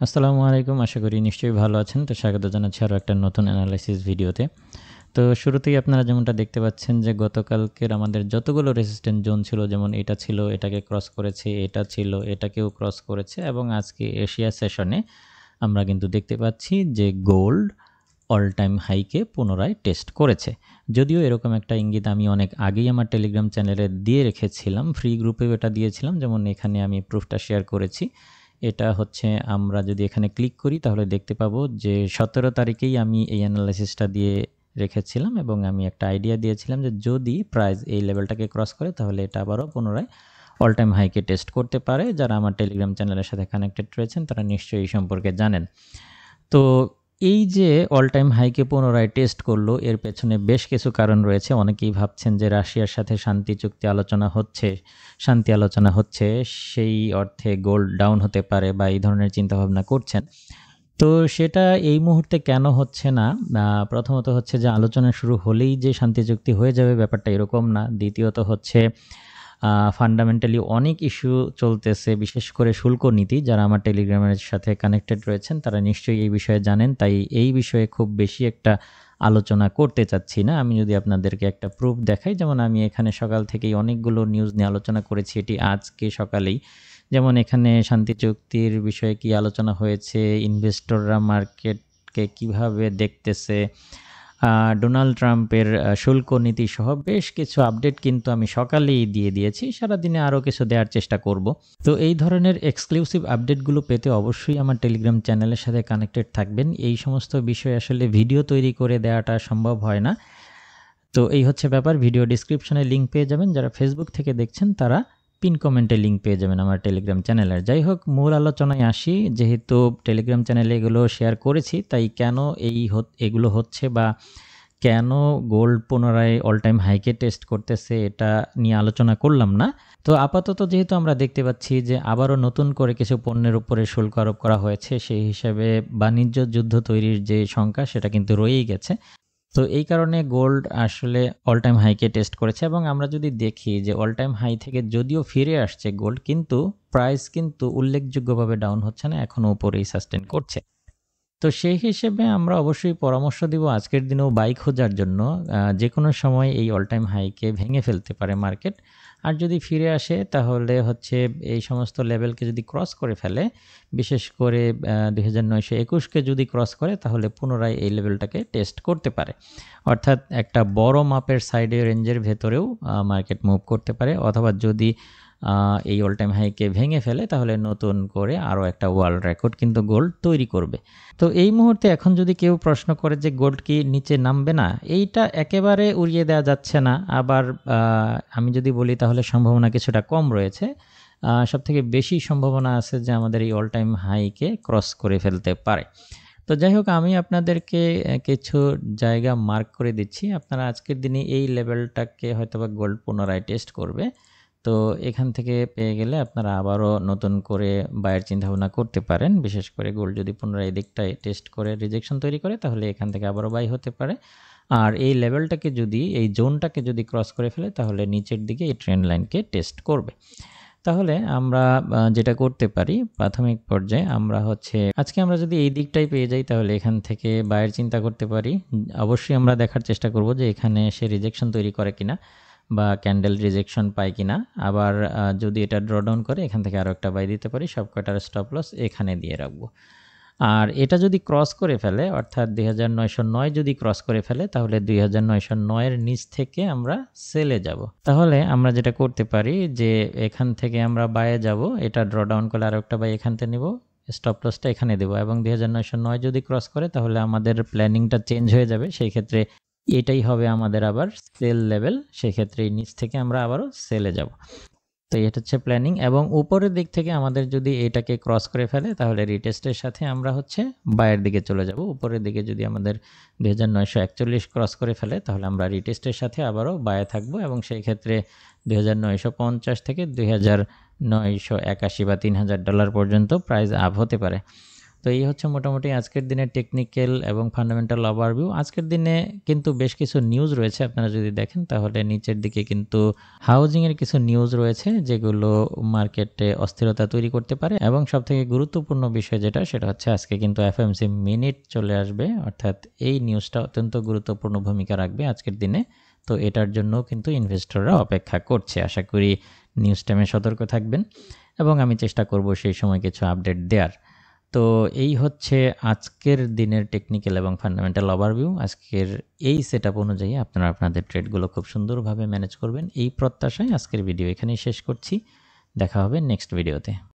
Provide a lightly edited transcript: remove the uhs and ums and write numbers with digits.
আসসালামু আলাইকুম। আশা করি নিশ্চয়ই ভালো আছেন। তো স্বাগত জানাচ্ছি আরও একটা নতুন অ্যানালাইসিস ভিডিওতে। তো শুরুতেই আপনারা যেমনটা দেখতে পাচ্ছেন যে গতকালকের আমাদের যতগুলো রেসিস্ট্যান্ট জোন ছিল, যেমন এটা ছিল, এটাকে ক্রস করেছে, এটা ছিল, এটাকেও ক্রস করেছে এবং আজকে এশিয়া সেশনে আমরা কিন্তু দেখতে পাচ্ছি যে গোল্ড অল টাইম হাইকে পুনরায় টেস্ট করেছে। যদিও এরকম একটা ইঙ্গিত আমি অনেক আগেই আমার টেলিগ্রাম চ্যানেলে দিয়ে রেখেছিলাম, ফ্রি গ্রুপেও এটা দিয়েছিলাম, যেমন এখানে আমি প্রুফটা শেয়ার করেছি। এটা হচ্ছে আমরা যদি এখানে ক্লিক করি তাহলে দেখতে পাবো যে 17 তারিখেই আমি এই অ্যানালাইসিসটা দিয়ে রেখেছিলাম এবং আমি একটা আইডিয়া দিয়েছিলাম যে যদি প্রাইস এই লেভেলটাকে ক্রস করে তাহলে এটা আবারও পুনরায় অল টাইম হাইকে টেস্ট করতে পারে। যারা আমার টেলিগ্রাম চ্যানেলের সাথে কানেক্টেড রয়েছেন তারা নিশ্চয়ই এই সম্পর্কে জানেন। তো এই যে অল টাইম হাইকে পুনরায় টেস্ট করলো, এর পেছনে বেশ কিছু কারণ রয়েছে। অনেকেই ভাবছেন যে রাশিয়ার সাথে শান্তি আলোচনা হচ্ছে, সেই অর্থে গোল্ড ডাউন হতে পারে বা এই ধরনের চিন্তাভাবনা করছেন। তো সেটা এই মুহূর্তে কেন হচ্ছে না? প্রথমত হচ্ছে যে আলোচনা শুরু হলেই যে শান্তি চুক্তি হয়ে যাবে ব্যাপারটা এরকম না। দ্বিতীয়ত হচ্ছে ফান্ডামেন্টালি অনেক ইস্যু চলতেছে, বিশেষ করে শুল্ক নীতি। যারা আমার টেলিগ্রামের সাথে কানেক্টেড রয়েছেন তারা নিশ্চয়ই এই বিষয়ে জানেন, তাই এই বিষয়ে খুব বেশি একটা আলোচনা করতে চাচ্ছি না। আমি যদি আপনাদেরকে একটা প্রুফ দেখাই, যেমন আমি এখানে সকাল থেকেই অনেকগুলো নিউজ নিয়ে আলোচনা করেছি, এটি আজকে সকালেই। যেমন এখানে শান্তি চুক্তির বিষয়ে কি আলোচনা হয়েছে, ইনভেস্টররা মার্কেটকে কিভাবে দেখতেছে, ডোনাল্ড ট্রাম্পের শুল্ক নীতি সহ বেশ কিছু আপডেট কিন্তু আমি সকালেই দিয়ে দিয়েছি। সারাদিনে আরও কিছু দেওয়ার চেষ্টা করব। তো এই ধরনের এক্সক্লুসিভ আপডেটগুলো পেতে অবশ্যই আমার টেলিগ্রাম চ্যানেলের সাথে কানেক্টেড থাকবেন। এই সমস্ত বিষয় আসলে ভিডিও তৈরি করে দেওয়াটা সম্ভব হয় না। তো এই হচ্ছে ব্যাপার। ভিডিও ডিসক্রিপশনে লিঙ্ক পেয়ে যাবেন। যারা ফেসবুক থেকে দেখছেন তারা পিন কমেন্টে লিঙ্ক পেয়ে যাবেন আমার টেলিগ্রাম চ্যানেলের। যাই হোক, মূল আলোচনায় আসি। যেহেতু টেলিগ্রাম চ্যানেলে এগুলো শেয়ার করেছি, তাই কেন এগুলো হচ্ছে বা কেন গোল্ড পুনরায় অল টাইম হাইকে টেস্ট করতেছে এটা নিয়ে আলোচনা করলাম না। তো আপাতত যেহেতু আমরা দেখতে পাচ্ছি যে আবারও নতুন করে কিছু পণ্যের উপরে শুল্ক আরোপ করা হয়েছে, সেই হিসাবে বাণিজ্য যুদ্ধ তৈরির যে শঙ্কা সেটা কিন্তু রয়েই গেছে। তো এই কারণে গোল্ড আসলে অল টাইম হাইকে টেস্ট করেছে এবং আমরা যদি দেখি যে অল টাইম হাই থেকে যদিও ফিরে আসছে গোল্ড, কিন্তু প্রাইস কিন্তু উল্লেখযোগ্যভাবে ডাউন হচ্ছে না, এখনও উপরেই সাস্টেন করছে। তো সেই হিসেবে আমরা অবশ্যই পরামর্শ দিব আজকের দিনেও বাই খোঁজার জন্য। যে কোনো সময় এই অল টাইম হাইকে ভেঙে ফেলতে পারে মার্কেট। আর যদি ফিরে আসে তাহলে হচ্ছে এই সমস্ত লেভেলকে যদি ক্রস করে ফেলে, বিশেষ করে 2921কে যদি ক্রস করে তাহলে পুনরায় এই লেভেলটাকে টেস্ট করতে পারে। অর্থাৎ একটা বড় মাপের সাইডে রেঞ্জের ভেতরেও মার্কেট মুভ করতে পারে, অথবা যদি এই অল টাইম হাইকে ভেঙে ফেলে তাহলে নতুন করে আরও একটা ওয়ার্ল্ড রেকর্ড কিন্তু গোল্ড তৈরি করবে। তো এই মুহূর্তে এখন যদি কেউ প্রশ্ন করে যে গোল্ড কি নিচে নামবে না, এইটা একেবারে উড়িয়ে দেওয়া যাচ্ছে না। আবার আমি যদি বলি তাহলে সম্ভাবনা কিছুটা কম রয়েছে। সবথেকে বেশি সম্ভাবনা আছে যে আমাদের এই অল টাইম হাইকে ক্রস করে ফেলতে পারে। তো যাই হোক, আমি আপনাদেরকে কিছু জায়গা মার্ক করে দিচ্ছি। আপনারা আজকের দিনে এই লেভেলটাকে হয়তোবা গোল্ড পুনরায় টেস্ট করবে। তো এখান থেকে পেয়ে গেলে আপনারা আবারও নতুন করে বায়ের চিন্তাভাবনা করতে পারেন। বিশেষ করে গোল্ড যদি পুনরায় এই দিকটায় টেস্ট করে রিজেকশন তৈরি করে তাহলে এখান থেকে আবারও বাই হতে পারে। আর এই লেভেলটাকে যদি, এই জোনটাকে যদি ক্রস করে ফেলে তাহলে নিচের দিকে এই ট্রেন্ড লাইনকে টেস্ট করবে। তাহলে আমরা যেটা করতে পারি প্রাথমিক পর্যায়ে, আমরা হচ্ছে আজকে আমরা যদি এই দিকটাই পেয়ে যাই তাহলে এখান থেকে বায়ের চিন্তা করতে পারি। অবশ্যই আমরা দেখার চেষ্টা করব যে এখানে সে রিজেকশন তৈরি করে কিনা বা ক্যান্ডেল রিজেকশন পায় কিনা। আবার যদি এটা ড্রডাউন করে এখান থেকে আরও একটা বাই দিতে পারি, সবকটার স্টপ লস এখানে দিয়ে রাখবো। আর এটা যদি ক্রস করে ফেলে, অর্থাৎ 2909 যদি ক্রস করে ফেলে তাহলে 2909 এর নিচ থেকে আমরা সেলে যাব। তাহলে আমরা যেটা করতে পারি যে এখান থেকে আমরা বাইয়ে যাব, এটা ড্রডাউন করলে আরও একটা বাই এখান থেকে নিব, স্টপ লসটা এখানে দেবো এবং 2909 যদি ক্রস করে তাহলে আমাদের প্ল্যানিংটা চেঞ্জ হয়ে যাবে। সেই ক্ষেত্রে এটাই হবে আমাদের আবার সেল লেভেল, সেই ক্ষেত্রে এই নিচ থেকে আমরা আবারও সেলে যাব। তো এটা হচ্ছে প্ল্যানিং। এবং উপরের দিক থেকে আমাদের যদি এটাকে ক্রস করে ফেলে তাহলে রিটেস্টের সাথে আমরা হচ্ছে বায়ের দিকে চলে যাব। উপরের দিকে যদি আমাদের 2941 ক্রস করে ফেলে তাহলে আমরা রিটেস্টের সাথে আবারও বায়ে থাকবো এবং সেই ক্ষেত্রে 2950 থেকে 2981 বা $3000 পর্যন্ত প্রাইস আপ হতে পারে। তো এই হচ্ছে মোটামুটি আজকের দিনের টেকনিক্যাল এবং ফান্ডামেন্টাল ওভারভিউ। আজকের দিনে কিন্তু বেশ কিছু নিউজ রয়েছে, আপনারা যদি দেখেন তাহলে নিচের দিকে কিন্তু হাউজিংয়ের কিছু নিউজ রয়েছে যেগুলো মার্কেটে অস্থিরতা তৈরি করতে পারে। এবং সবথেকে গুরুত্বপূর্ণ বিষয় যেটা, সেটা হচ্ছে আজকে কিন্তু এফএমসি মিনিট চলে আসবে, অর্থাৎ এই নিউজটা অত্যন্ত গুরুত্বপূর্ণ ভূমিকা রাখবে আজকের দিনে। তো এটার জন্য কিন্তু ইনভেস্টররা অপেক্ষা করছে। আশা করি নিউজ টাইমে সতর্ক থাকবেন এবং আমি চেষ্টা করব সেই সময় কিছু আপডেট দেওয়ার। তো এই হচ্ছে আজকের দিনের টেকনিক্যাল এবং ফান্ডামেন্টাল ওভারভিউ। আজকের এই সেটআপ অনুযায়ী আপনারা আপনাদের ট্রেডগুলো খুব সুন্দরভাবে ম্যানেজ করবেন, এই প্রত্যাশায় আজকের ভিডিও এখানেই শেষ করছি। দেখা হবে নেক্সট ভিডিওতে।